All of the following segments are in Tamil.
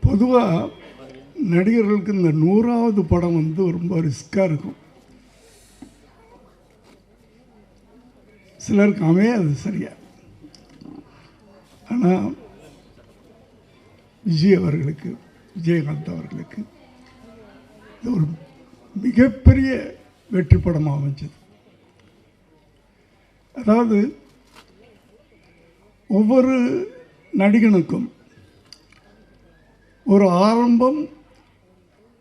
பொதுவாக நடிகர்களுக்கு இந்த 100வது படம் வந்து ரொம்ப ரிஸ்காக இருக்கும். சிலருக்கு அமையாது சரியா. ஆனால் விஜயகாந்த் அவர்களுக்கு இது ஒரு மிகப்பெரிய வெற்றி படமாக அமைஞ்சது. அதாவது ஒவ்வொரு நடிகனுக்கும் ஒரு ஆரம்பம்,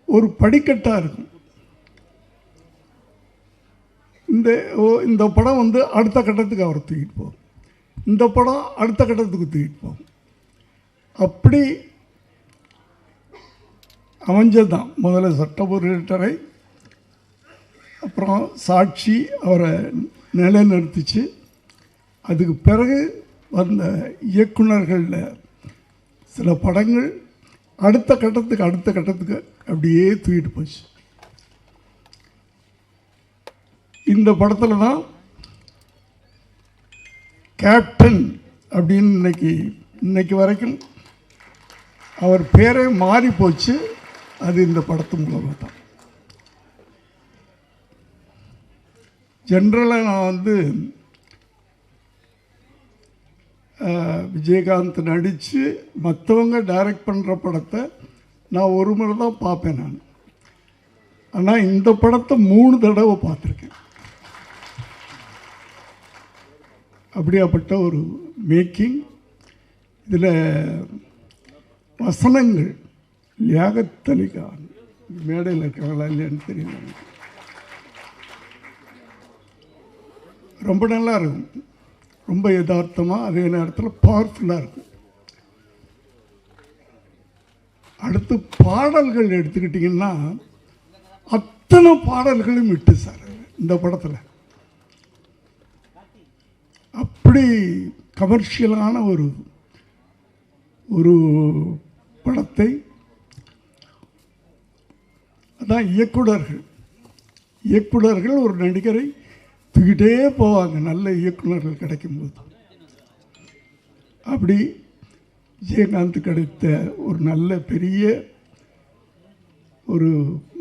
ஒரு படிக்கட்டாக இருக்கும். இந்த படம் வந்து அடுத்த கட்டத்துக்கு அவர் தூக்கிட்டு போகும், இந்த படம் அடுத்த கட்டத்துக்கு தூக்கிட்டு போகும். அப்படி அமைஞ்சது தான் முதல்ல சட்டபுரட்டரை, அப்புறம் சாட்சி அவரை நிலைநிறுத்திச்சு. அதுக்கு பிறகு வந்த இயக்குனர்களில் சில படங்கள் அடுத்த கட்டத்துக்கு அப்படியே தூக்கிட்டு போச்சு. இந்த படத்தில் தான் கேப்டன் அப்படின்னு இன்னைக்கு வரைக்கும் அவர் பேரே மாறி போச்சு. அது இந்த படத்து மூலமாக தான். ஜென்ரலாக நான் வந்து விஜயகாந்த் நடித்து மற்றவங்க டைரக்ட் பண்ணுற படத்தை நான் ஒரு முறை தான் பார்ப்பேன் நான். ஆனால் இந்த படத்தை 3 தடவை பார்த்துருக்கேன். அப்படியாப்பட்ட ஒரு மேக்கிங். இதில் வசனங்கள் லியாகத் அலி கான் மேடையில் இருக்காங்களா இல்லையான்னு தெரியல, ரொம்ப நல்லா இருக்கும். ரொம்ப யதார்த்தமாக, அதே நேரத்தில் பவர்ஃபுல்லாக இருக்கும். அடுத்து பாடல்கள் எடுத்துக்கிட்டிங்கன்னா அத்தனை பாடல்களும் விட்டு சார் இந்த படத்தில். அப்படி கமர்ஷியலான ஒரு படத்தை அதான் இயக்குனர்கள் ஒரு நடிகரை தூக்கிட்டே போவாங்க நல்ல இயக்குனர்கள் கிடைக்கும்போது. அப்படி விஜயகாந்த் கிடைத்த ஒரு நல்ல பெரிய ஒரு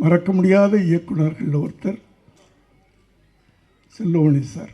மறக்க முடியாத இயக்குனர்கள் ஒருத்தர் செல்வமணி சார்.